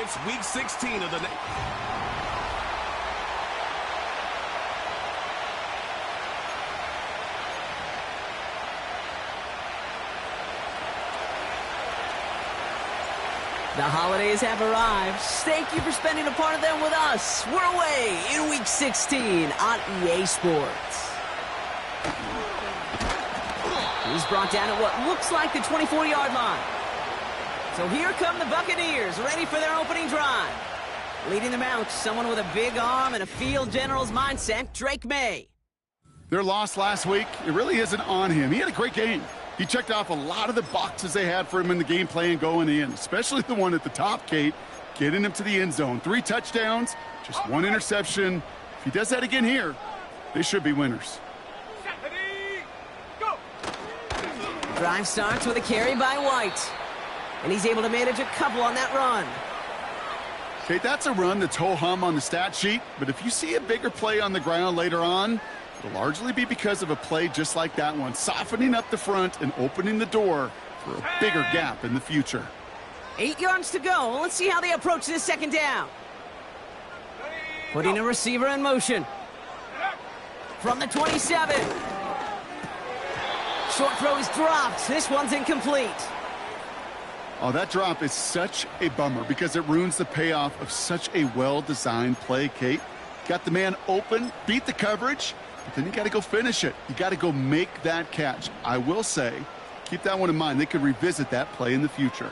It's week 16 of the... The holidays have arrived. Thank you for spending a part of them with us. We're away in Week 16 on EA Sports. He's brought down at what looks like the 24-yard line. So here come the Buccaneers, ready for their opening drive. Leading them out, someone with a big arm and a field general's mindset, Drake May. Their loss last week, it really isn't on him. He had a great game. He checked off a lot of the boxes they had for him in the game plan going in, especially the one at the top, Kate, getting him to the end zone. 3 touchdowns, just 1 interception. If he does that again here, they should be winners. Drive starts with a carry by White, and he's able to manage a couple on that run. Kate, that's a run that's ho-hum on the stat sheet, but if you see a bigger play on the ground later on, it'll largely be because of a play just like that one, softening up the front and opening the door for a bigger gap in the future. 8 yards to go. Let's see how they approach this second down. Putting a receiver in motion. From the 27. Short throw is dropped. This one's incomplete. Oh, that drop is such a bummer because it ruins the payoff of such a well-designed play, Kate. Got the man open, beat the coverage, but then you got to go finish it. You got to go make that catch. I will say, keep that one in mind. They could revisit that play in the future.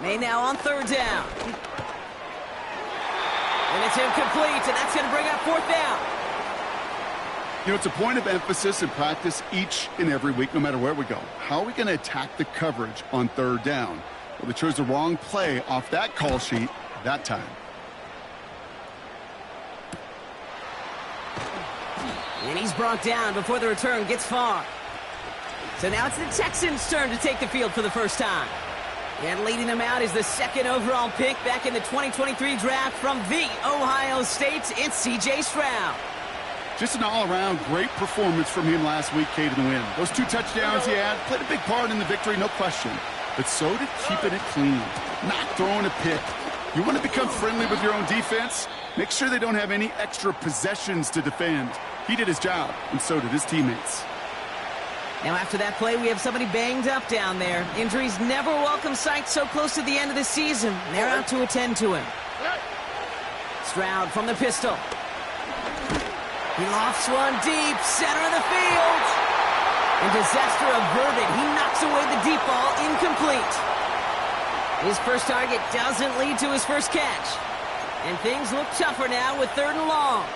May now on third down. And it's incomplete, and that's going to bring up fourth down. You know, it's a point of emphasis in practice each and every week, no matter where we go. How are we going to attack the coverage on third down? Well, they chose the wrong play off that call sheet that time. And he's brought down before the return gets far. So now it's the Texans' turn to take the field for the first time. And leading them out is the second overall pick back in the 2023 draft from the Ohio State. It's C.J. Stroud. Just an all-around great performance from him last week, Kate, in the win. Those 2 touchdowns he had played a big part in the victory, no question. But so did keeping it clean, not throwing a pick. You want to become friendly with your own defense? Make sure they don't have any extra possessions to defend. He did his job, and so did his teammates. Now after that play, we have somebody banged up down there. Injuries never a welcome sight so close to the end of the season. They're out to attend to him. Stroud from the pistol. He lofts one deep, center of the field. And disaster averted. He knocks away the deep ball, incomplete. His first target doesn't lead to his first catch. And things look tougher now with third and long.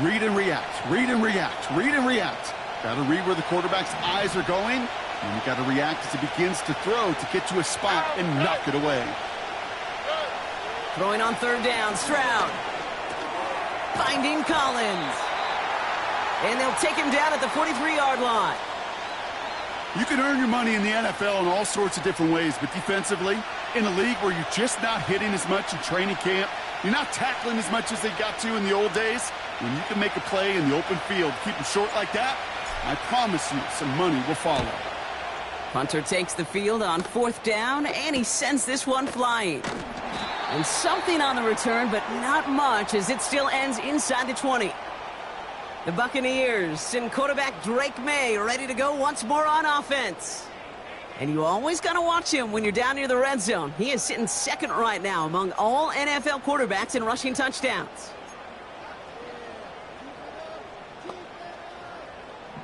Read and react, read and react, read and react. Got to read where the quarterback's eyes are going, and you got to react as he begins to throw to get to a spot and knock it away. Throwing on third down, Stroud. Finding Collins. And they'll take him down at the 43-yard line. You can earn your money in the NFL in all sorts of different ways, but defensively, in a league where you're just not hitting as much in training camp, you're not tackling as much as they got to in the old days, when you can make a play in the open field, keep them short like that, I promise you some money will follow. Punter takes the field on fourth down, and he sends this one flying. And something on the return, but not much, as it still ends inside the 20. The Buccaneers send quarterback Drake May ready to go once more on offense. And you always got to watch him when you're down near the red zone. He is sitting second right now among all NFL quarterbacks in rushing touchdowns.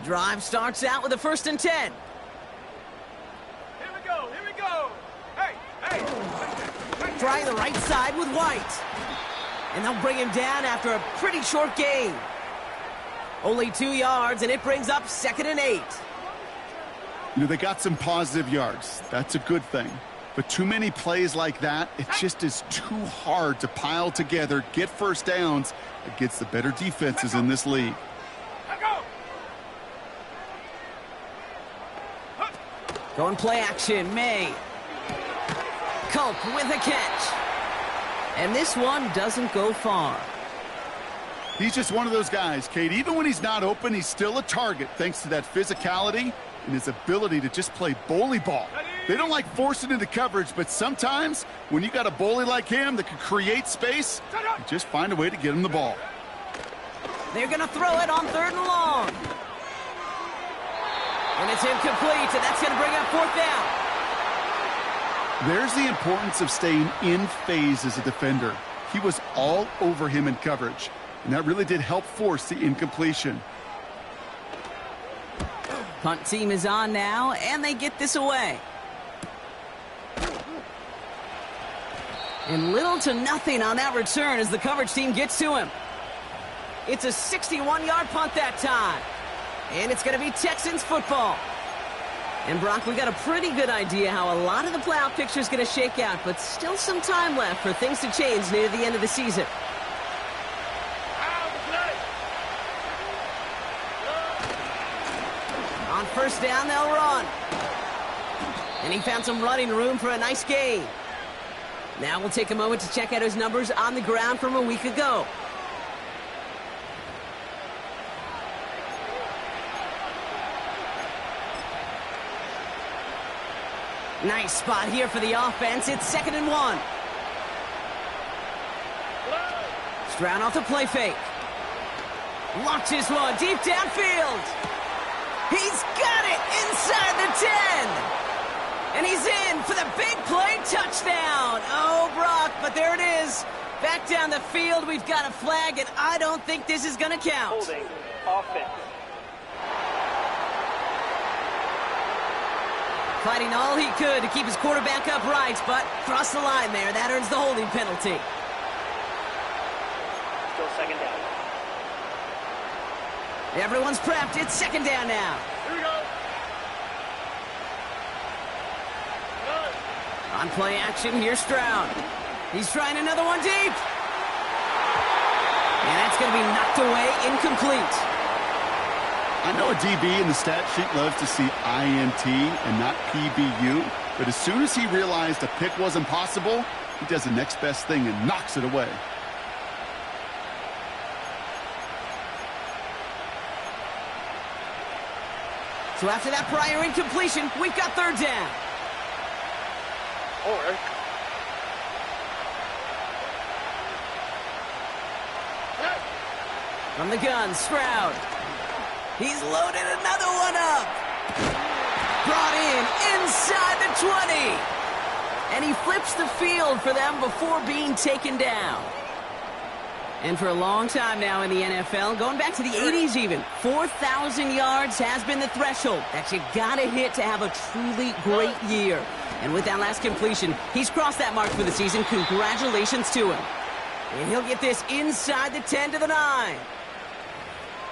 Drive starts out with a 1st and 10. Here we go, here we go. Hey. Try the right side with White. And they'll bring him down after a pretty short gain. Only 2 yards, and it brings up 2nd and 8. You know, they got some positive yards. That's a good thing. But too many plays like that, it just is too hard to pile together, get first downs against the better defenses in this league. Going play action, May. Culp with a catch. And this one doesn't go far. He's just one of those guys, Kate. Even when he's not open, he's still a target thanks to that physicality in his ability to just play bully ball. They don't like forcing into coverage, but sometimes when you got a bully like him that can create space, you just find a way to get him the ball. They're going to throw it on 3rd and long. And it's incomplete, and that's going to bring up 4th down. There's the importance of staying in phase as a defender. He was all over him in coverage, and that really did help force the incompletion. Punt team is on now, and they get this away. And little to nothing on that return as the coverage team gets to him. It's a 61-yard punt that time. And it's going to be Texans football. And Brock, we got a pretty good idea how a lot of the playoff picture is going to shake out, but still some time left for things to change near the end of the season. On 1st down, they'll run. And he found some running room for a nice gain. Now we'll take a moment to check out his numbers on the ground from a week ago. Nice spot here for the offense. It's 2nd and 1. Stroud off the play fake. Launches one deep downfield. He's got it inside the 10. And he's in for the big play touchdown. Oh, Brock, but there it is. Back down the field, we've got a flag, and I don't think this is going to count. Holding offense. Fighting all he could to keep his quarterback upright, but crossed the line there. That earns the holding penalty. Still 2nd down. Everyone's prepped. It's 2nd down now. Here we go. On play action, here's Stroud. He's trying another one deep. And that's going to be knocked away, incomplete. I know a DB in the stat sheet loves to see INT and not PBU, but as soon as he realized a pick wasn't possible, he does the next best thing and knocks it away. So after that prior incompletion, we've got 3rd down. All right. From the gun, Stroud. He's loaded another one up. Brought in inside the 20. And he flips the field for them before being taken down. And for a long time now in the NFL, going back to the 80s even, 4,000 yards has been the threshold that you got to hit to have a truly great year. And with that last completion, he's crossed that mark for the season. Congratulations to him. And he'll get this inside the 10 to the 9.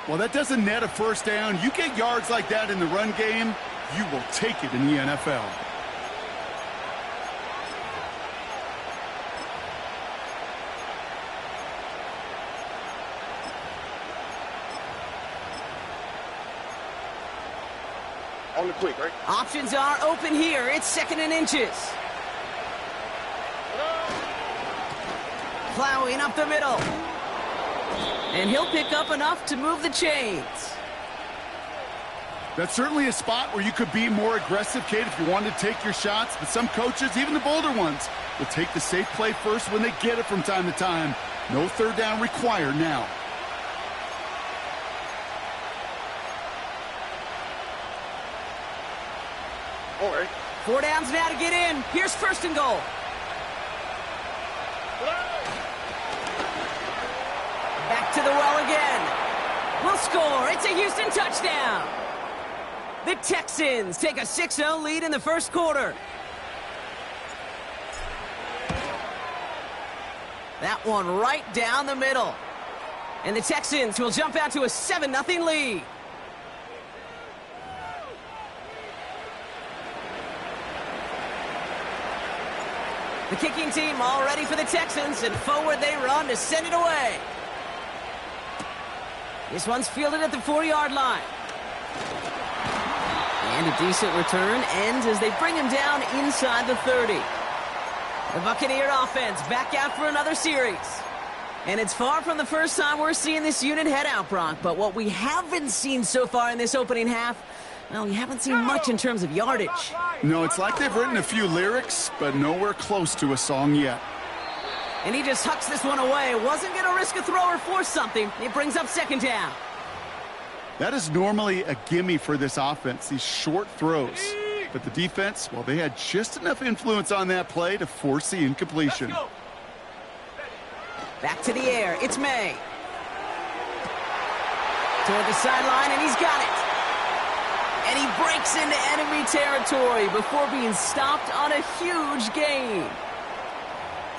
Well, that doesn't net a 1st down. You get yards like that in the run game, you will take it in the NFL. On the quick, right? Options are open here. It's 2nd and inches. Plowing up the middle. And he'll pick up enough to move the chains. That's certainly a spot where you could be more aggressive, Kate, if you wanted to take your shots. But some coaches, even the bolder ones, will take the safe play first when they get it from time to time. No 3rd down required now. All right. 4 downs now to get in. Here's 1st and goal. Back to the well again. We'll score. It's a Houston touchdown. The Texans take a 6-0 lead in the 1st quarter. That one right down the middle. And the Texans will jump out to a 7-0 lead. The kicking team all ready for the Texans, and forward they run to send it away. This one's fielded at the 4-yard line. And a decent return ends as they bring him down inside the 30. The Buccaneer offense back out for another series. And it's far from the first time we're seeing this unit head out, Brock. But what we haven't seen so far in this opening half, Well, you haven't seen much in terms of yardage. No, it's like they've written a few lyrics, but nowhere close to a song yet. And he just hucks this one away. Wasn't going to risk a throw or force something. It brings up second down. That is normally a gimme for this offense, these short throws. But the defense, well, they had just enough influence on that play to force the incompletion. Back to the air. It's May. Toward the sideline, and he's got it. And he breaks into enemy territory before being stopped on a huge gain.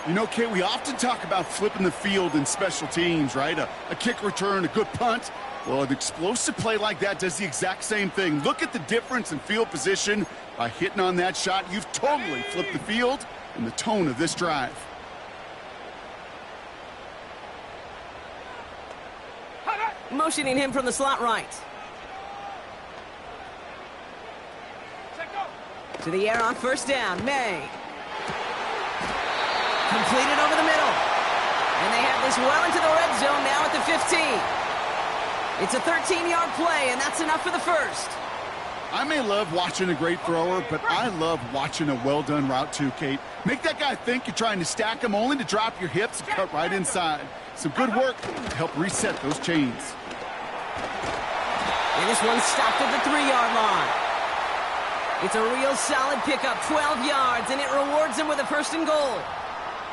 You know, Kate, we often talk about flipping the field in special teams, right? A kick return, a good punt. Well, an explosive play like that does the exact same thing. Look at the difference in field position. By hitting on that shot, you've totally flipped the field and the tone of this drive. Motioning him from the slot right. To the air on first down, May. Completed over the middle. And they have this well into the red zone now at the 15. It's a 13-yard play, and that's enough for the first. I may love watching a great thrower, but I love watching a well-done route too, Kate. Make that guy think you're trying to stack him, only to drop your hips and cut right inside. Some good work to help reset those chains. And this one stopped at the 3-yard line. It's a real solid pickup, 12 yards, and it rewards him with a first and goal.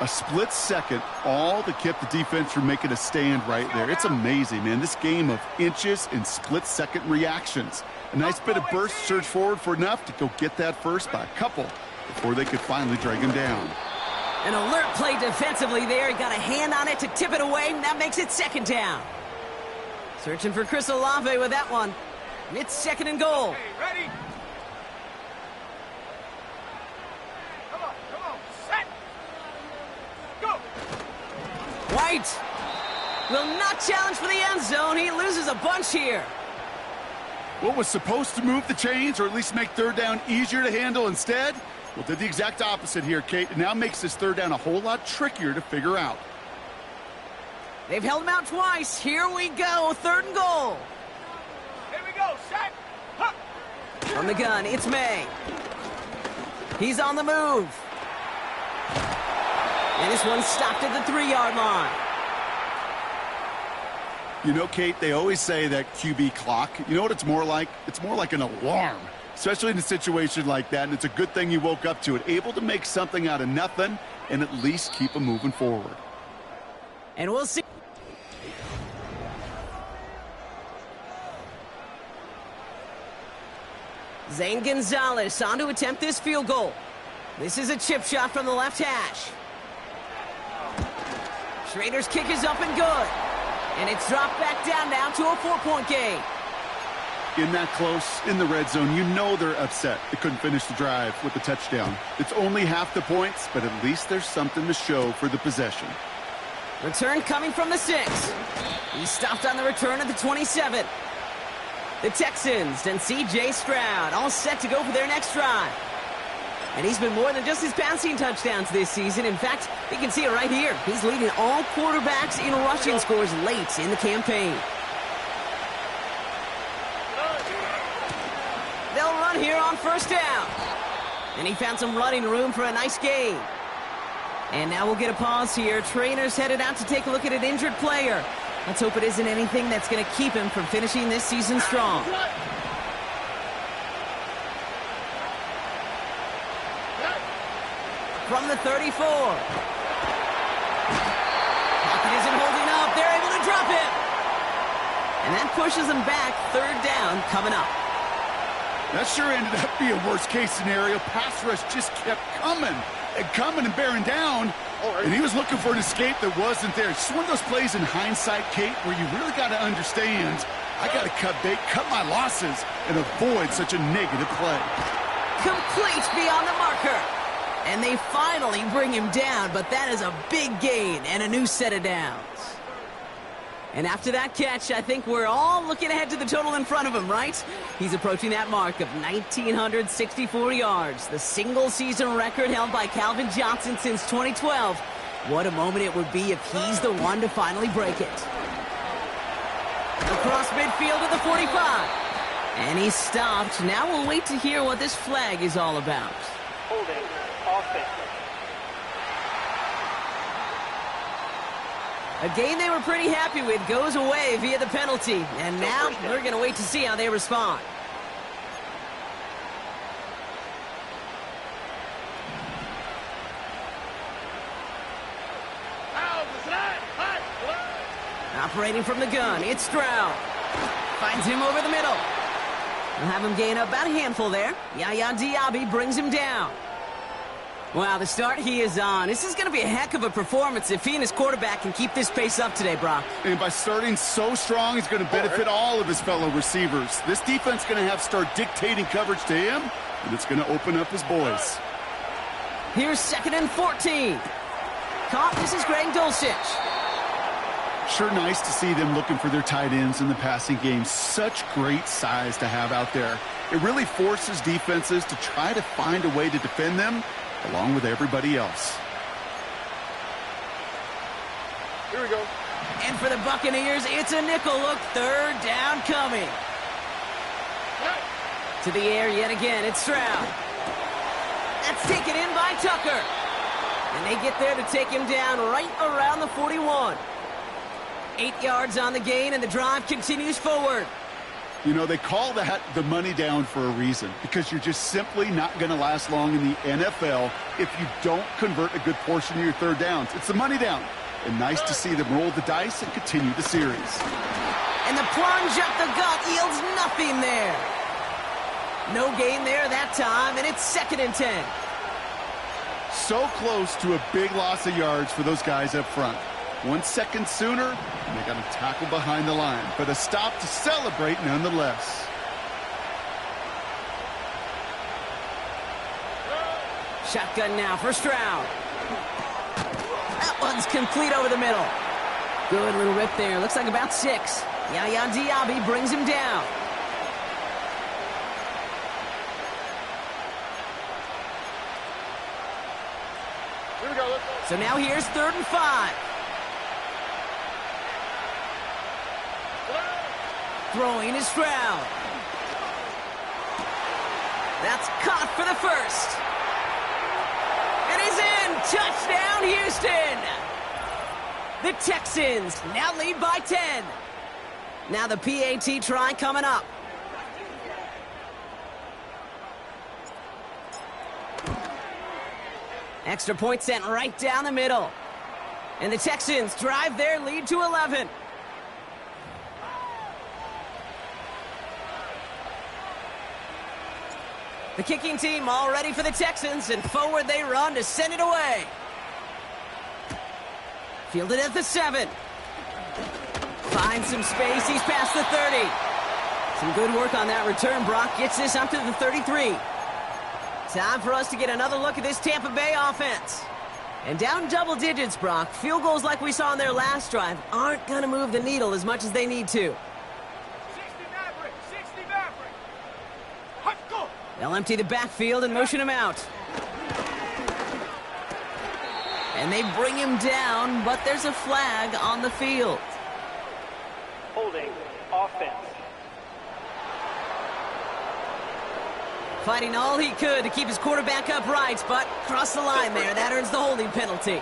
A split second, all that kept the defense from making a stand right there. It's amazing, man. This game of inches and split-second reactions. A nice bit of burst, surge forward for enough to go get that first by a couple before they could finally drag him down. An alert play defensively there. He got a hand on it to tip it away, and that makes it second down. Searching for Chris Olave with that one. It's second and goal. Hey, ready? Come on, set. Go. White will not challenge for the end zone. He loses a bunch here. What was supposed to move the chains, or at least make third down easier to handle instead? Well, did the exact opposite here, Kate. It now makes this third down a whole lot trickier to figure out. They've held him out twice. Here we go, third and goal. Here we go, set. Huh. From the gun, it's May. He's on the move. And this one stopped at the 3-yard line. You know, Kate, they always say that QB clock. You know what it's more like? It's more like an alarm, especially in a situation like that, and it's a good thing you woke up to it, able to make something out of nothing and at least keep them moving forward. And we'll see. Zane Gonzalez on to attempt this field goal. This is a chip shot from the left hash. Schrader's kick is up and good. And it's dropped back down now to a 4-point game. In that close, in the red zone, you know they're upset. They couldn't finish the drive with the touchdown. It's only half the points, but at least there's something to show for the possession. Return coming from the 6. He stopped on the return at the 27. The Texans and C.J. Stroud all set to go for their next drive. And he's been more than just his passing touchdowns this season. In fact, you can see it right here. He's leading all quarterbacks in rushing scores late in the campaign. They'll run here on first down. And he found some running room for a nice gain. And now we'll get a pause here. Trainers headed out to take a look at an injured player. Let's hope it isn't anything that's going to keep him from finishing this season strong. From the 34. Pocket isn't holding up. They're able to drop it. And that pushes them back. Third down coming up. That sure ended up being a worst-case scenario. Pass rush just kept coming and bearing down. And he was looking for an escape that wasn't there. It's one of those plays in hindsight, Kate, where you really got to understand, I got to cut bait, cut my losses, and avoid such a negative play. Complete beyond the marker. And they finally bring him down, but that is a big gain and a new set of downs. And after that catch, I think we're all looking ahead to the total in front of him, right? He's approaching that mark of 1,964 yards, the single-season record held by Calvin Johnson since 2012. What a moment it would be if he's the one to finally break it. Across midfield to the 45. And he's stopped. Now we'll wait to hear what this flag is all about. Holding offense. A game they were pretty happy with goes away via the penalty. And now we're going to wait to see how they respond. Operating from the gun, it's Stroud. Finds him over the middle. We'll have him gain about a handful there. Yaya Diaby brings him down. Wow, the start he is on. This is going to be a heck of a performance if he and his quarterback can keep this pace up today, Brock. And by starting so strong, he's going to benefit all of his fellow receivers. This defense is going to have to start dictating coverage to him, and it's going to open up his boys. Here's 2nd and 14. Caught, this is Greg Dulcich. Sure nice to see them looking for their tight ends in the passing game. Such great size to have out there. It really forces defenses to try to find a way to defend them along with everybody else. Here we go. And for the Buccaneers, it's a nickel look. 3rd down coming. To the air yet again, it's Stroud. That's taken in by Tucker. And they get there to take him down right around the 41. 8 yards on the gain, and the drive continues forward. You know, they call that the money down for a reason, because you're just simply not going to last long in the NFL if you don't convert a good portion of your 3rd downs. It's the money down. And nice to see them roll the dice and continue the series. And the plunge up the gut yields nothing there. No gain there that time, and it's 2nd and 10. So close to a big loss of yards for those guys up front. 1 second sooner, and they got a tackle behind the line. But a stop to celebrate nonetheless. Shotgun now for Stroud. That one's complete over the middle. Good little rip there. Looks like about 6. Yaya Diaby brings him down. Here we go. Let's go. So now here's 3rd and 5. Throwing is Stroud. That's caught for the 1st. It is in. Touchdown, Houston. The Texans now lead by 10. Now the PAT try coming up. Extra point sent right down the middle. And the Texans drive their lead to 11. The kicking team all ready for the Texans, and forward they run to send it away. Fielded at the 7. Finds some space, he's past the 30. Some good work on that return. Brock gets this up to the 33. Time for us to get another look at this Tampa Bay offense. And down double digits, Brock. Field goals like we saw in their last drive aren't going to move the needle as much as they need to. 60 Maverick. 60 Maverick. Hot go. They'll empty the backfield and motion him out. And they bring him down, but there's a flag on the field. Holding offense. Fighting all he could to keep his quarterback upright, but crossed the line there. That earns the holding penalty.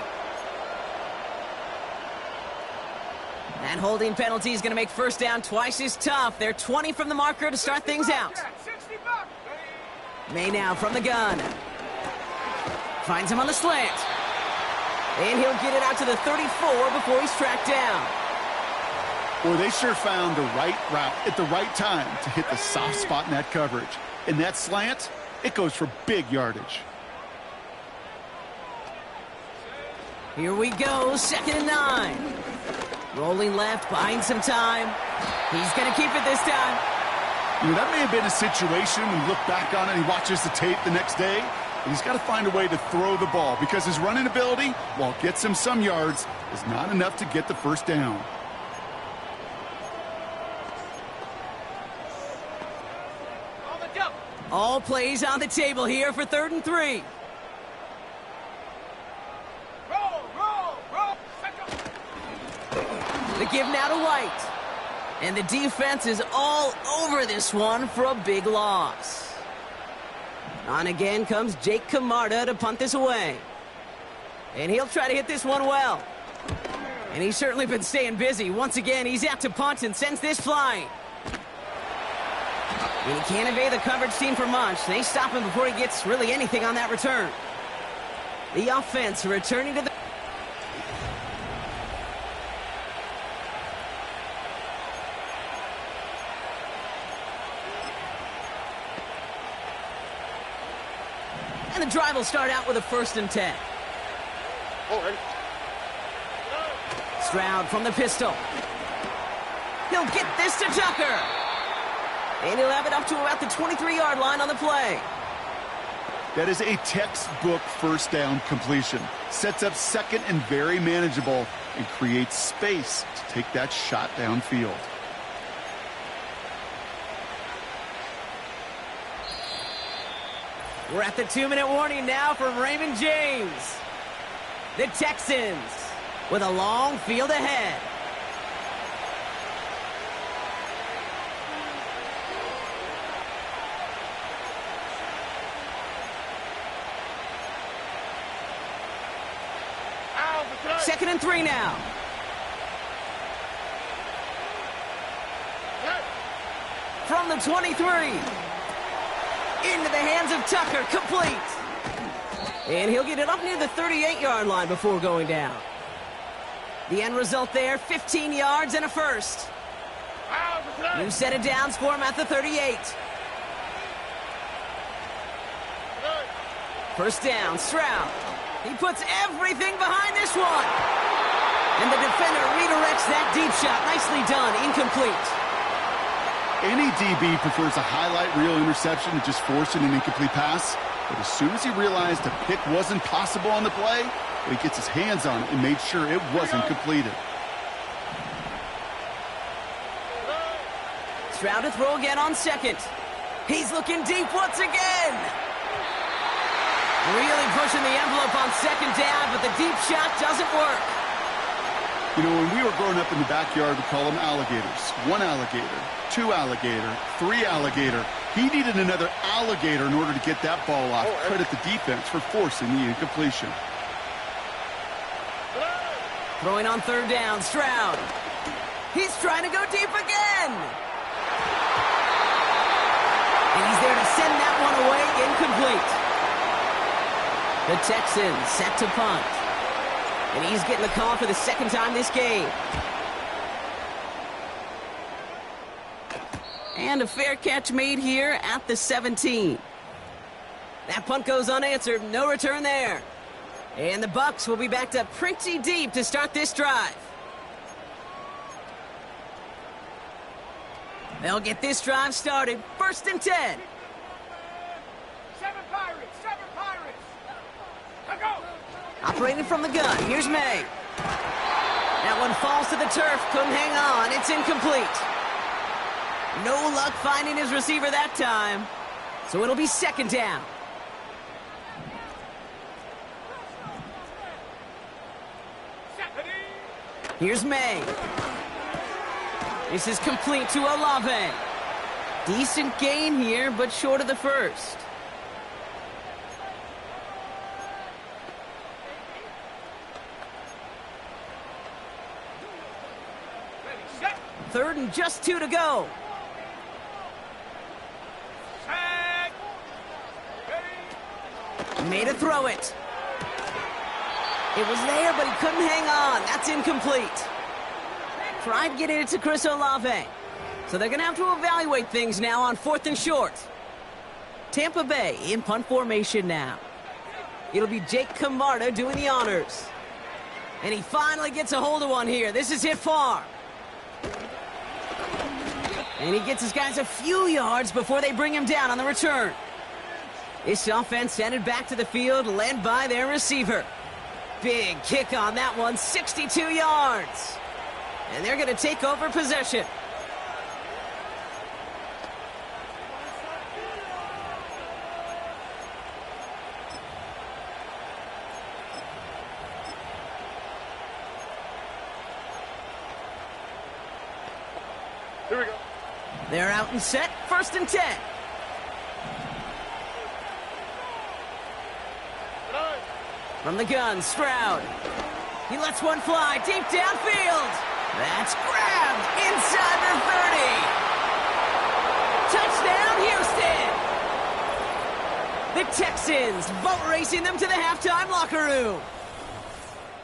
That holding penalty is going to make 1st down twice as tough. They're 20 from the marker to start things out. 60 bucks. May now from the gun. Finds him on the slant. And he'll get it out to the 34 before he's tracked down. Boy, they sure found the right route at the right time to hit the soft spot in that coverage. And that slant, it goes for big yardage. Here we go, 2nd and 9. Rolling left, buying some time. He's going to keep it this time. You know, that may have been a situation when you look back on it and he watches the tape the next day. And he's got to find a way to throw the ball because his running ability, while it gets him some yards, is not enough to get the 1st down. On the jump. All plays on the table here for 3rd and 3. Roll. Second. The give now to White. And the defense is all over this one for a big loss. On again comes Jake Camarda to punt this away. And he'll try to hit this one well. And he's certainly been staying busy. Once again, he's out to punt and sends this flying. And he can't evade the coverage team for much. They stop him before he gets really anything on that return. The offense returning to the... And the drive will start out with a 1st and 10. Stroud from the pistol. He'll get this to Tucker. And he'll have it up to about the 23-yard line on the play. That is a textbook first down completion. Sets up second and very manageable and creates space to take that shot downfield. We're at the 2-minute warning now from Raymond James. The Texans with a long field ahead. Second and 3 now. From the 23. Into the hands of Tucker, complete. And he'll get it up near the 38-yard line before going down. The end result there, 15 yards and a first. New set of downs for him at the 38. First down, Stroud. He puts everything behind this one. And the defender redirects that deep shot. Nicely done, incomplete. Any DB prefers a highlight reel interception to just forcing an incomplete pass. But as soon as he realized a pick wasn't possible on the play, he gets his hands on it and made sure it wasn't completed. Stroud to throw again on second. He's looking deep once again. Really pushing the envelope on second down, but the deep shot doesn't work. You know, when we were growing up in the backyard, we call them alligators. 1 alligator, 2 alligator, 3 alligator. He needed another alligator in order to get that ball off. Credit the defense for forcing the incompletion. Throwing on third down, Stroud. He's trying to go deep again. And he's there to send that one away, incomplete. The Texans set to punt. And he's getting the call for the second time this game. And a fair catch made here at the 17. That punt goes unanswered. No return there. And the Bucs will be backed up pretty deep to start this drive. They'll get this drive started. 1st and 10. 7 Pirates! 7 Pirates! Now go! Operating from the gun. Here's May. That one falls to the turf. Couldn't hang on. It's incomplete. No luck finding his receiver that time. So it'll be second down. Here's May. This is complete to Olave. Decent gain here, but short of the first. Third and just 2 to go. Made a throw it. It was there, but he couldn't hang on. That's incomplete. Tried getting it to Chris Olave. So they're going to have to evaluate things now on 4th and short. Tampa Bay in punt formation now. It'll be Jake Camarda doing the honors. And he finally gets a hold of one here. This is hit far. And he gets his guys a few yards before they bring him down on the return. This offense headed back to the field, led by their receiver. Big kick on that one, 62 yards. And they're going to take over possession. Here we go. They're out and set, 1st and 10. From the gun, Stroud. He lets one fly deep downfield. That's grabbed inside the 30. Touchdown, Houston! The Texans boat racing them to the halftime locker room.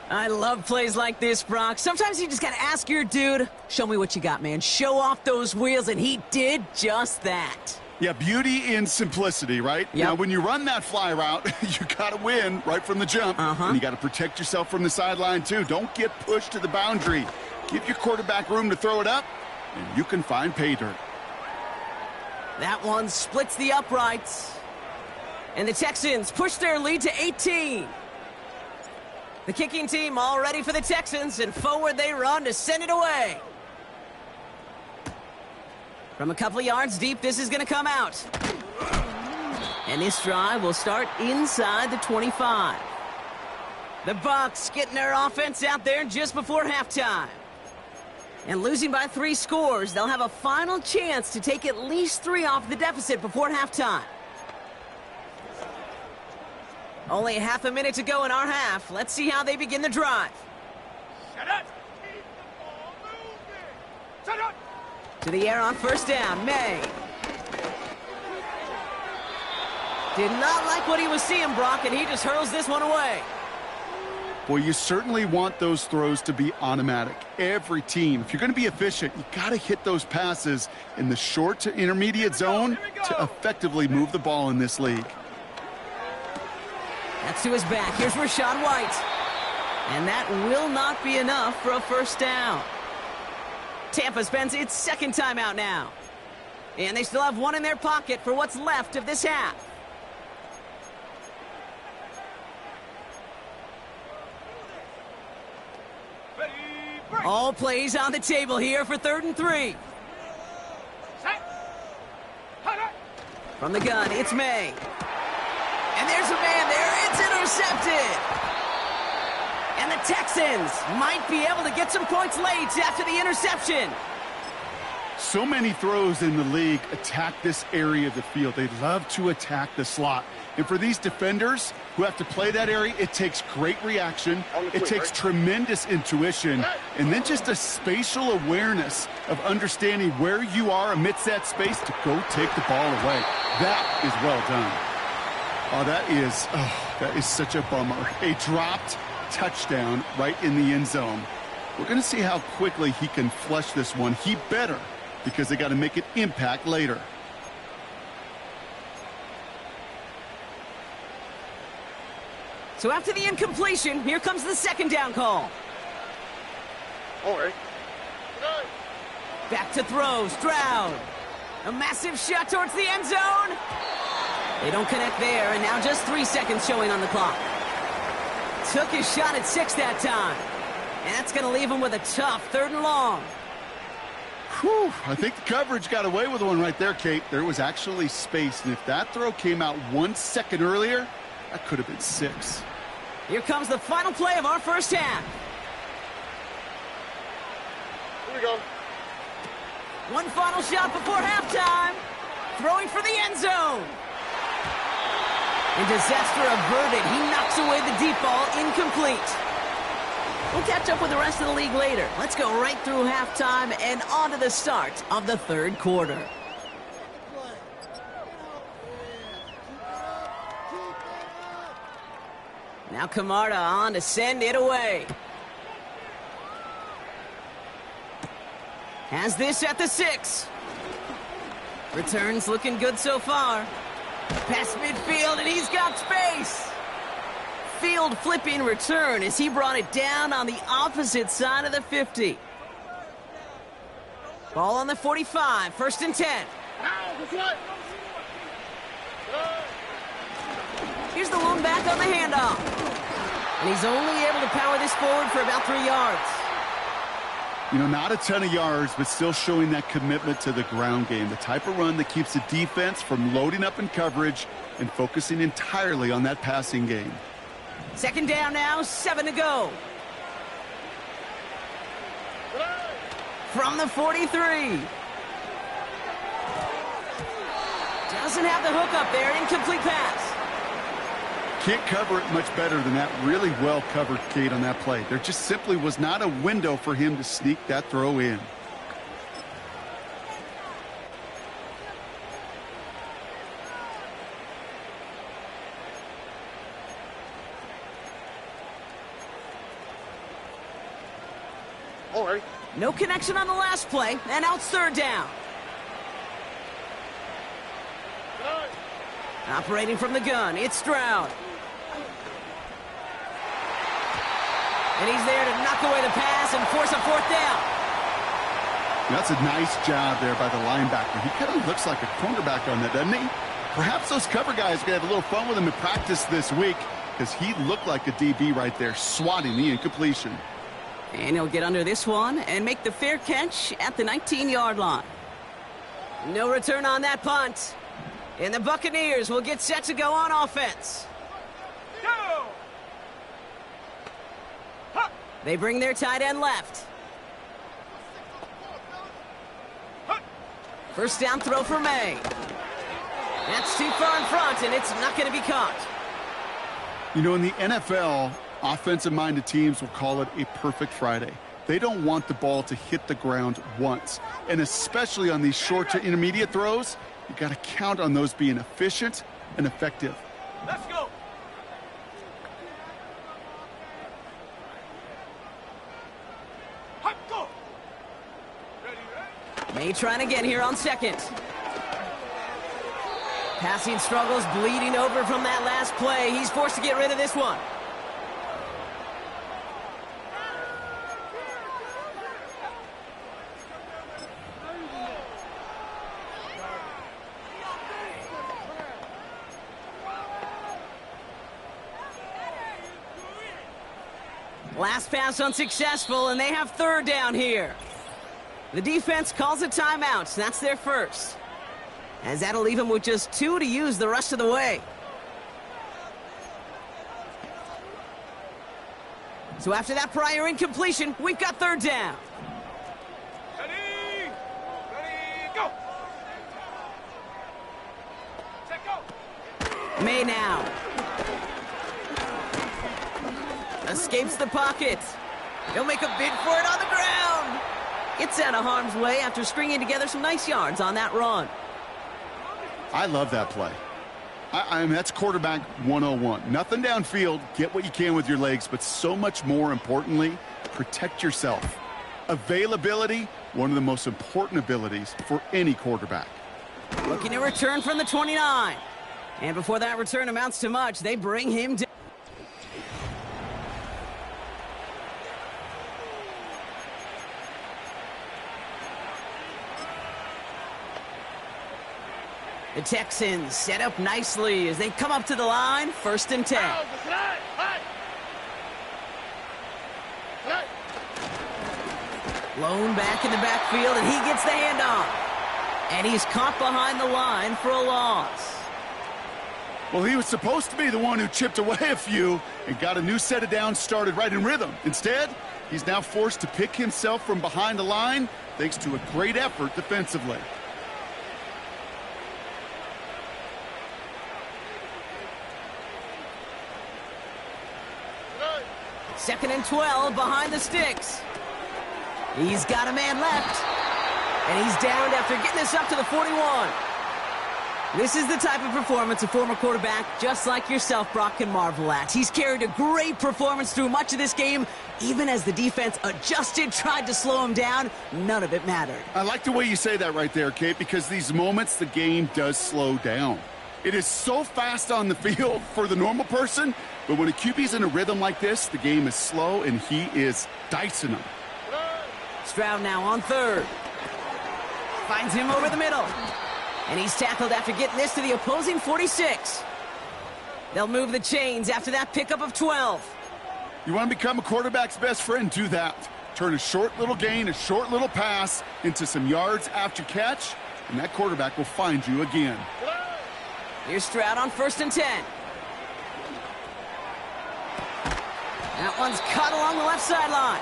I love plays like this, Brock. Sometimes you just gotta ask your dude, show me what you got, man. Show off those wheels, and he did just that. Yeah, beauty in simplicity, right? Yep. Now, when you run that fly route, you got to win right from the jump. And you got to protect yourself from the sideline, too. Don't get pushed to the boundary. Give your quarterback room to throw it up, and you can find pay dirt. That one splits the uprights. And the Texans push their lead to 18. The kicking team all ready for the Texans, and forward they run to send it away. From a couple of yards deep, this is going to come out. And this drive will start inside the 25. The Bucs getting their offense out there just before halftime. And losing by 3 scores, they'll have a final chance to take at least 3 off the deficit before halftime. Only half a minute to go in our half. Let's see how they begin the drive. Shut up! Keep the ball moving! Shut up! To the air on 1st down, May. Did not like what he was seeing, Brock, and he just hurls this one away. Boy, you certainly want those throws to be automatic. Every team, if you're going to be efficient, you got to hit those passes in the short to intermediate zone to effectively move the ball in this league. That's to his back. Here's Rachaad White. And that will not be enough for a 1st down. Tampa spends its 2nd timeout now. And they still have one in their pocket for what's left of this half. All plays on the table here for 3rd and 3. From the gun, it's May. And there's a man there. It's intercepted. And the Texans might be able to get some points late after the interception. So many throws in the league attack this area of the field. They love to attack the slot. And for these defenders who have to play that area, it takes great reaction. It takes tremendous intuition. And then just a spatial awareness of understanding where you are amidst that space to go take the ball away. That is well done. That is such a bummer. A dropped touchdown right in the end zone. We're going to see how quickly he can flush this one. He better, because they got to make an impact later. So after the incompletion, here comes the 2nd down call. All right. Back to throw, Stroud. A massive shot towards the end zone. They don't connect there, and now just 3 seconds showing on the clock. Took his shot at 6 that time. And that's going to leave him with a tough 3rd and long. Whew, I think the coverage got away with one right there, Kate. There was actually space, and if that throw came out 1 second earlier, that could have been 6. Here comes the final play of our 1st half. Here we go. One final shot before halftime. Throwing for the end zone. And disaster averted. He knocks away the deep ball, incomplete. We'll catch up with the rest of the league later. Let's go right through halftime and on to the start of the 3rd quarter. Now Camarda on to send it away. Has this at the 6. Returns looking good so far. Past midfield, and he's got space. Field flipping return as he brought it down on the opposite side of the 50. Ball on the 45, 1st and 10. Here's the lone back on the handoff. And he's only able to power this forward for about 3 yards. You know, not a ton of yards, but still showing that commitment to the ground game. The type of run that keeps the defense from loading up in coverage and focusing entirely on that passing game. 2nd down now, 7 to go. From the 43. doesn't have the hook up there. Incomplete pass. Can't cover it much better than that. Really well covered, Kate, on that play. There just simply was not a window for him to sneak that throw in. All right. No connection on the last play, and now it's third down. Operating from the gun, it's Stroud. And he's there to knock away the pass and force a fourth down. That's a nice job there by the linebacker. He kind of looks like a cornerback on that, doesn't he? Perhaps those cover guys are going to have a little fun with him in practice this week because he looked like a DB right there, swatting the incompletion. And he'll get under this one and make the fair catch at the 19-yard line. No return on that punt. And the Buccaneers will get set to go on offense. Go! They bring their tight end left. First down throw for May. That's too far in front, and it's not going to be caught. You know, in the NFL, offensive-minded teams will call it a perfect Friday. They don't want the ball to hit the ground once. And especially on these short to intermediate throws, you got to count on those being efficient and effective. Let's go! Hot go! Ready, ready? May trying again here on second. Passing struggles bleeding over from that last play. He's forced to get rid of this one. Last pass unsuccessful, and they have third down here. The defense calls a timeout. That's their first. As that'll leave them with just 2 to use the rest of the way. So after that prior incompletion, we've got third down. Ready! Ready, go! Set, go! May now. Escapes the pocket. He'll make a bid for it on the ground. Gets out of harm's way after stringing together some nice yards on that run. I love that play. I mean, that's quarterback 101. Nothing downfield, get what you can with your legs, but so much more importantly, protect yourself. Availability, one of the most important abilities for any quarterback. Looking to return from the 29. And before that return amounts to much, they bring him down. The Texans set up nicely as they come up to the line, 1st and 10. Lone back in the backfield, and he gets the handoff. And he's caught behind the line for a loss. Well, he was supposed to be the one who chipped away a few and got a new set of downs started right in rhythm. Instead, he's now forced to pick himself from behind the line thanks to a great effort defensively. Second and 12 behind the sticks. He's got a man left. And he's downed after getting this up to the 41. This is the type of performance a former quarterback just like yourself, Brock, can marvel at. He's carried a great performance through much of this game. Even as the defense adjusted, tried to slow him down, none of it mattered. I like the way you say that right there, Kate, because these moments the game does slow down. It is so fast on the field for the normal person, but when a QB's in a rhythm like this, the game is slow, and he is dicing them. Stroud now on third. Finds him over the middle. And he's tackled after getting this to the opposing 46. They'll move the chains after that pickup of 12. You want to become a quarterback's best friend? Do that. Turn a short little gain, a short little pass into some yards after catch, and that quarterback will find you again. Here's Stroud on 1st and 10. That one's cut along the left sideline.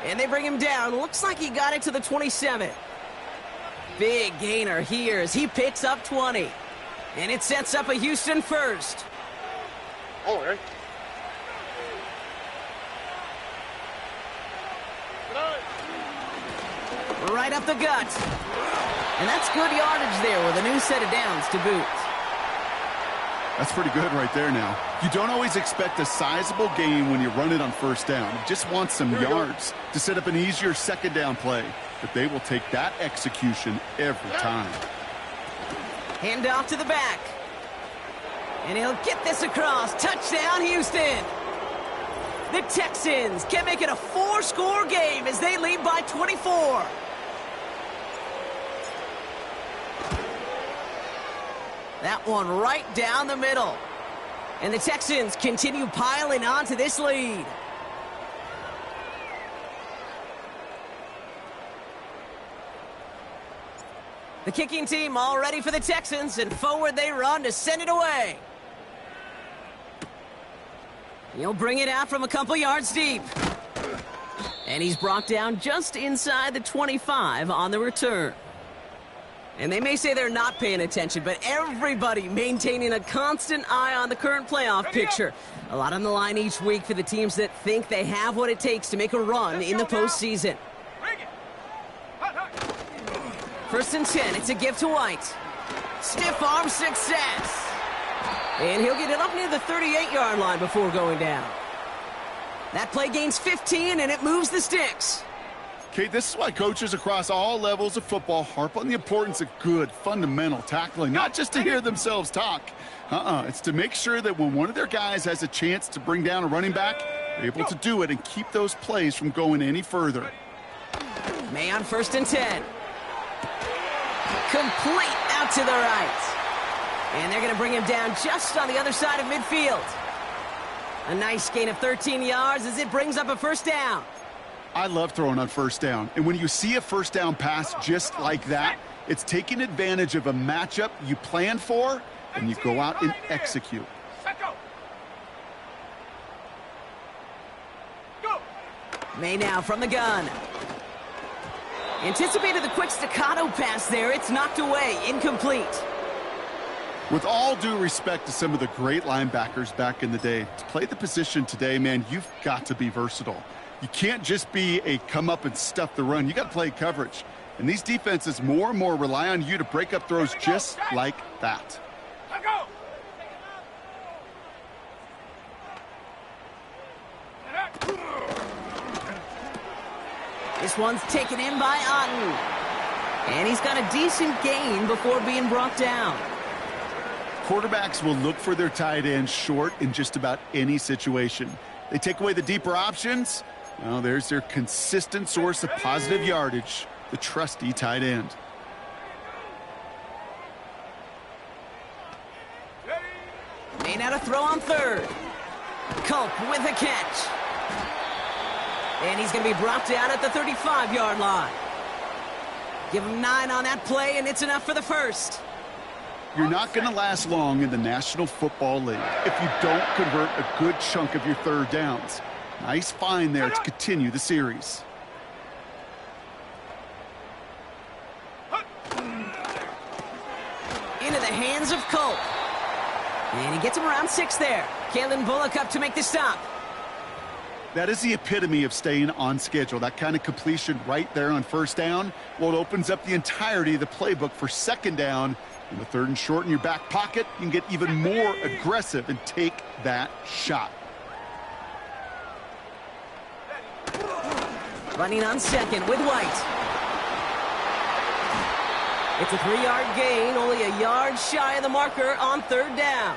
And they bring him down. Looks like he got it to the 27. Big gainer here as he picks up 20. And it sets up a Houston first. Oh, right. Right up the gut. And that's good yardage there with a new set of downs to boot. That's pretty good right there now. You don't always expect a sizable gain when you run it on first down. You just want some yards to set up an easier second down play. But they will take that execution every time. Hand off to the back. And he'll get this across. Touchdown, Houston. The Texans can make it a 4-score game as they lead by 24. That one right down the middle. And the Texans continue piling on to this lead. The kicking team all ready for the Texans, and forward they run to send it away. He'll bring it out from a couple yards deep. And he's brought down just inside the 25 on the return. And they may say they're not paying attention, but everybody maintaining a constant eye on the current playoff picture. A lot on the line each week for the teams that think they have what it takes to make a run in the postseason. First and 10, it's a give to White. Stiff arm success. And he'll get it up near the 38-yard line before going down. That play gains 15, and it moves the sticks. Kate, this is why coaches across all levels of football harp on the importance of good, fundamental tackling, not just to hear themselves talk. It's to make sure that when one of their guys has a chance to bring down a running back, they're able to do it and keep those plays from going any further. May on first and 10. Complete out to the right. And they're going to bring him down just on the other side of midfield. A nice gain of 13 yards as it brings up a first down. I love throwing on first down. And when you see a first down pass just like that, it's taking advantage of a matchup you plan for, and you go out and execute. May now from the gun. Anticipated the quick staccato pass there. It's knocked away, incomplete. With all due respect to some of the great linebackers back in the day, to play the position today, man, you've got to be versatile. You can't just be a come up and stuff the run. You got to play coverage. And these defenses more and more rely on you to break up throws just like that. This one's taken in by Otten. And he's got a decent gain before being brought down. Quarterbacks will look for their tight end short in just about any situation. They take away the deeper options. Well, there's their consistent source of positive yardage, the trusty tight end. May now to throw on third. Culp with a catch. And he's going to be brought down at the 35-yard line. Give him 9 on that play, and it's enough for the first. You're not going to last long in the National Football League if you don't convert a good chunk of your third downs. Nice find there to continue the series. Into the hands of Culp. And he gets him around 6 there. Kalen Bullock up to make the stop. That is the epitome of staying on schedule. That kind of completion right there on first down. Well, it opens up the entirety of the playbook for second down. In the third and short in your back pocket, you can get even more aggressive and take that shot. Running on second with White. It's a 3-yard gain, only a yard shy of the marker on third down.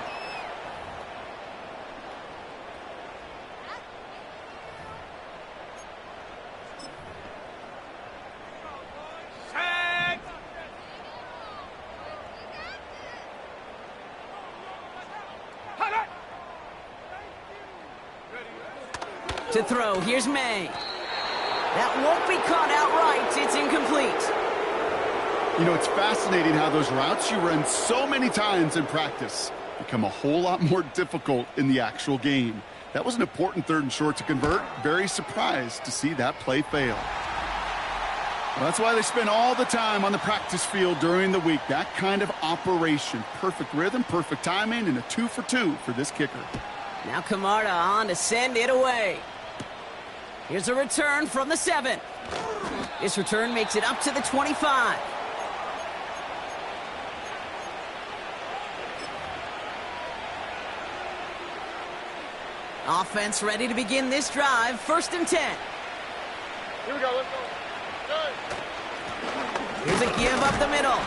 To throw, here's May. That won't be caught outright. It's incomplete. You know, it's fascinating how those routes you run so many times in practice become a whole lot more difficult in the actual game. That was an important third and short to convert. Very surprised to see that play fail. Well, that's why they spend all the time on the practice field during the week. That kind of operation. Perfect rhythm, perfect timing, and a 2 for 2 for this kicker. Now Camarda on to send it away. Here's a return from the 7. This return makes it up to the 25. Offense ready to begin this drive. 1st and 10. Here we go, let's go. Good. Here's a give up the middle.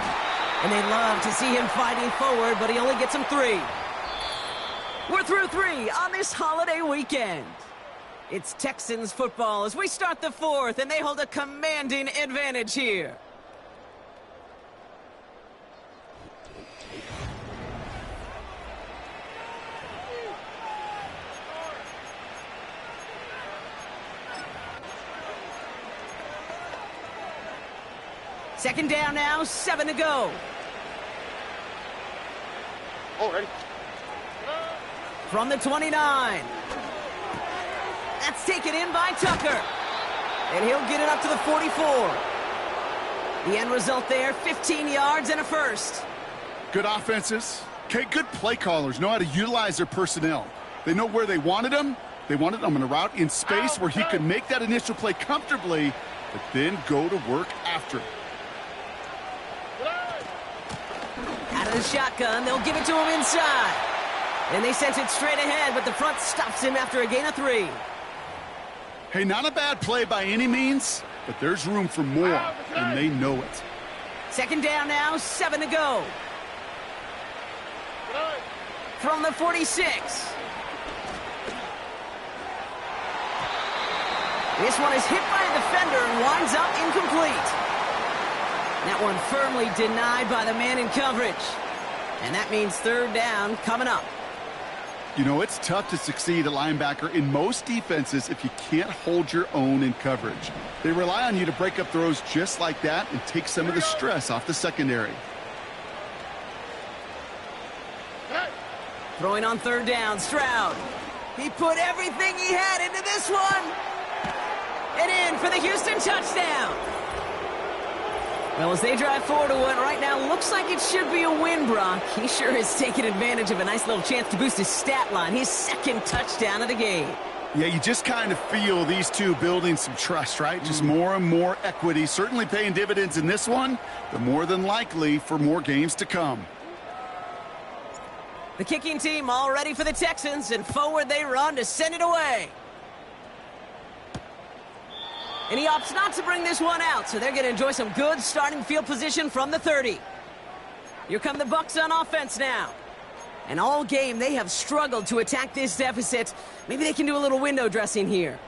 And they love to see him fighting forward, but he only gets them 3. We're through 3 on this holiday weekend. It's Texans football as we start the 4th, and they hold a commanding advantage here. Second down now, 7 to go. Oh, ready. From the 29. That's taken in by Tucker. And he'll get it up to the 44. The end result there, 15 yards and a first. Good offenses. Okay, good play callers know how to utilize their personnel. They know where they wanted them. They wanted them on a route in space where he could make that initial play comfortably, but then go to work after it. Out of the shotgun, they'll give it to him inside. And they sent it straight ahead, but the front stops him after a gain of 3. Hey, not a bad play by any means, but there's room for more, and they know it. Second down now, 7 to go. From the 46. This one is hit by a defender and winds up incomplete. That one firmly denied by the man in coverage. And that means 3rd down coming up. You know, it's tough to succeed at linebacker in most defenses if you can't hold your own in coverage. They rely on you to break up throws just like that and take some of the stress off the secondary. Throwing on 3rd down, Stroud. He put everything he had into this one. And in for the Houston touchdown. Well, as they drive forward to what right now looks like it should be a win, Brock, he sure is taking advantage of a nice little chance to boost his stat line. His 2nd touchdown of the game. Yeah, you just kind of feel these two building some trust, right? Just more and more equity. Certainly paying dividends in this one, but more than likely for more games to come. The kicking team all ready for the Texans, and forward they run to send it away. And he opts not to bring this one out, so they're going to enjoy some good starting field position from the 30. Here come the Bucs on offense now. And all game, they have struggled to attack this deficit. Maybe they can do a little window dressing here.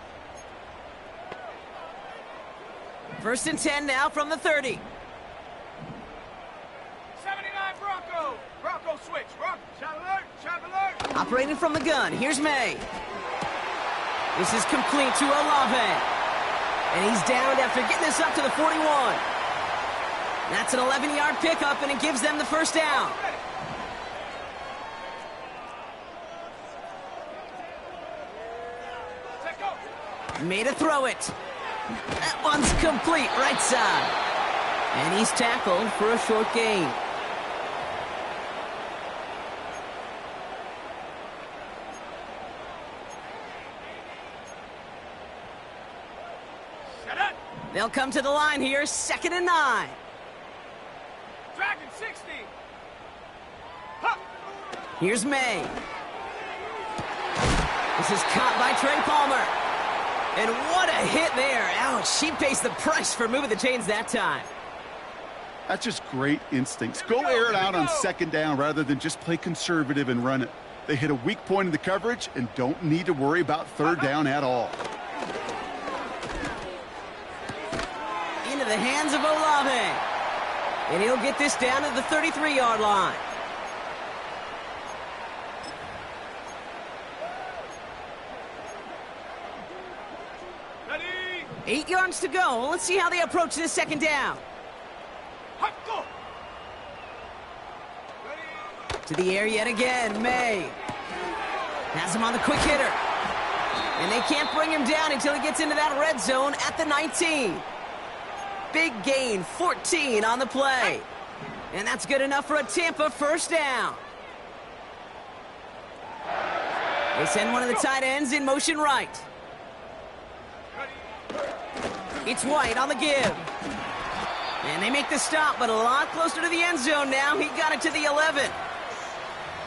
1st and 10 now from the 30. 79 Bronco. Bronco switch. Bronco. Shot alert. Shot alert. Operating from the gun, here's May. This is complete to Olave. And he's downed after getting this up to the 41. That's an 11-yard pickup, and it gives them the 1st down. Made a throw it. That one's complete, right side. And he's tackled for a short gain. They'll come to the line here, 2nd and 9. Dragon 60. Here's May. This is caught by Trey Palmer. And what a hit there. Ouch, she pays the price for moving the chains that time. That's just great instincts. Go air it out on 2nd down rather than just play conservative and run it. They hit a weak point in the coverage and don't need to worry about 3rd down at all. Into the hands of Olave. And he'll get this down to the 33-yard line. Ready. 8 yards to go. Let's see how they approach this 2nd down. Hot, go. Ready. To the air yet again, May. Has him on the quick hitter. And they can't bring him down until he gets into that red zone at the 19. big gain, 14 on the play. And that's good enough for a Tampa first down. They send one of the tight ends in motion right. It's White on the give. And they make the stop, but a lot closer to the end zone now. He got it to the 11.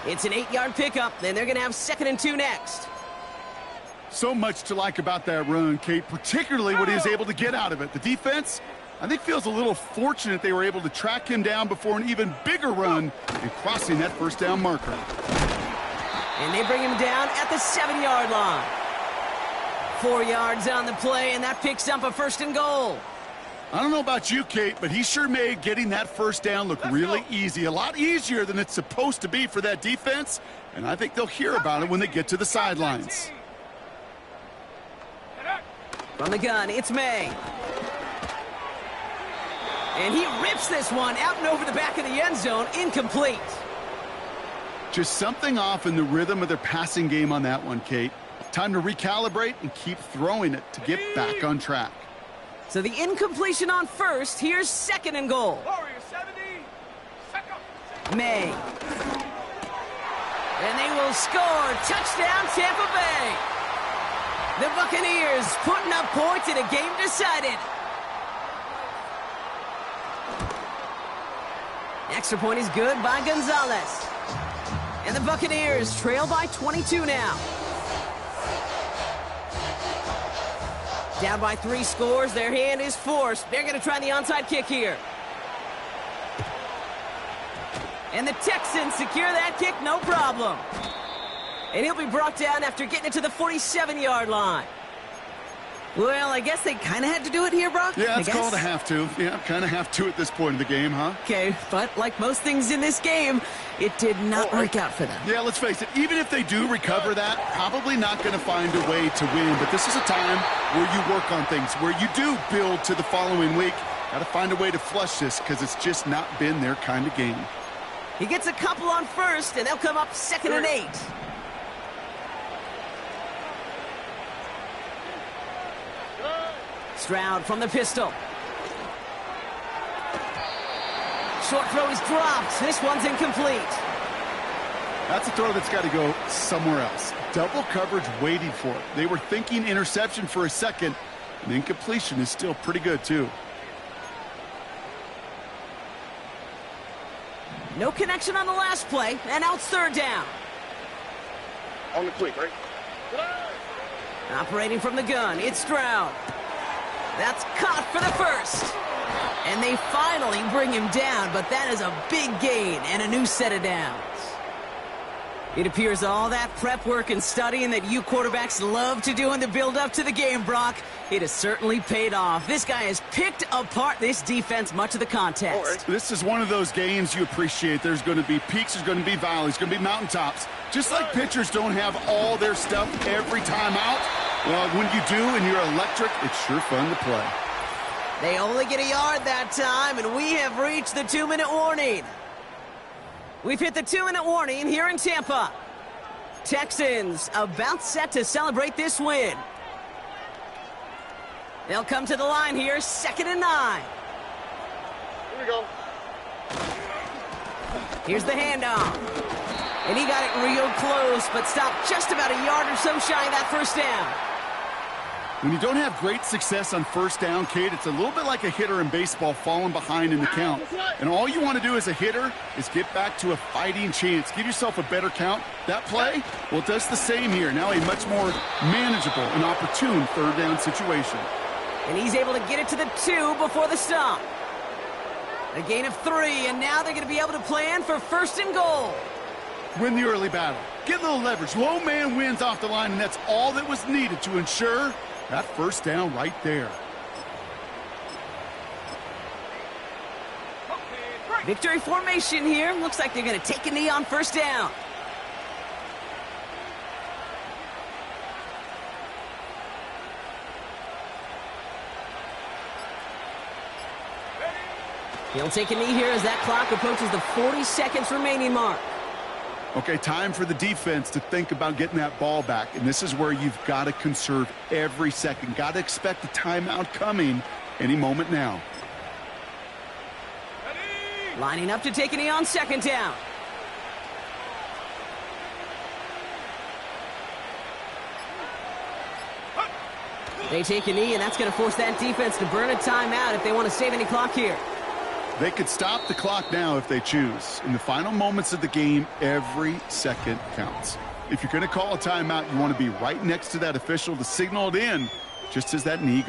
It's an 8-yard pickup. Then they're going to have 2nd and 2 next. So much to like about that run, Kate, particularly what he was able to get out of it. The defense, I think, feels a little fortunate they were able to track him down before an even bigger run and crossing that first down marker. And they bring him down at the 7-yard line. 4 yards on the play, and that picks up a 1st and goal. I don't know about you, Kate, but he sure made getting that first down look really easy. A lot easier than it's supposed to be for that defense, and I think they'll hear about it when they get to the sidelines. From the gun, it's May. And he rips this one out and over the back of the end zone, incomplete. Just something off in the rhythm of their passing game on that one, Kate. Time to recalibrate and keep throwing it to get back on track. So the incompletion on first. Here's 2nd and goal. May. And they will score. Touchdown, Tampa Bay. The Buccaneers putting up points in a game decided. Extra point is good by Gonzalez. And the Buccaneers trail by 22 now. Down by 3 scores, their hand is forced. They're going to try the onside kick here. And the Texans secure that kick, no problem. And he'll be brought down after getting it to the 47-yard line. Well, I guess they kind of had to do it here, Brock. Yeah, it's called a have to. Yeah, kind of have to at this point in the game, huh? Okay, but like most things in this game, it did not work out for them. Yeah, let's face it, even if they do recover that, probably not going to find a way to win. But this is a time where you work on things, where you do build to the following week. Got to find a way to flush this because it's just not been their kind of game. He gets a couple on first, and they'll come up 2nd and 8. Stroud from the pistol. Short throw is dropped. This one's incomplete. That's a throw that's got to go somewhere else. Double coverage waiting for it. They were thinking interception for a second, and incompletion is still pretty good, too. No connection on the last play, and now it's 3rd down. On the quick, right? Operating from the gun, it's Stroud. That's caught for the first. And they finally bring him down, but that is a big gain and a new set of downs. It appears all that prep work and studying that you quarterbacks love to do in the build-up to the game, Brock, it has certainly paid off. This guy has picked apart this defense much of the contest. This is one of those games you appreciate. There's going to be peaks, there's going to be valleys, going to be mountaintops. Just like pitchers don't have all their stuff every time out, well, when you do and you're electric, it's sure fun to play. They only get a yard that time, and we have reached the 2-minute warning. We've hit the 2-minute warning here in Tampa. Texans about set to celebrate this win. They'll come to the line here, 2nd and 9. Here we go. Here's the handoff. And he got it real close, but stopped just about a yard or so shy of that first down. When you don't have great success on first down, Kate, it's a little bit like a hitter in baseball falling behind in the count. And all you want to do as a hitter is get back to a fighting chance. Give yourself a better count. That play, well, it does the same here. Now a much more manageable and opportune 3rd down situation. And he's able to get it to the 2 before the stop. A gain of 3, and now they're going to be able to plan for 1st and goal. Win the early battle. Get a little leverage. Low man wins off the line, and that's all that was needed to ensure that first down right there. Victory formation here. Looks like they're going to take a knee on first down. He'll take a knee here as that clock approaches the 40 seconds remaining mark. Okay, time for the defense to think about getting that ball back. And this is where you've got to conserve every second. Got to expect a timeout coming any moment now. Lining up to take a knee on second down. They take a knee, and that's going to force that defense to burn a timeout if they want to save any clock here. They could stop the clock now if they choose. In the final moments of the game, every second counts. If you're going to call a timeout, you want to be right next to that official to signal it in just as that knee goes.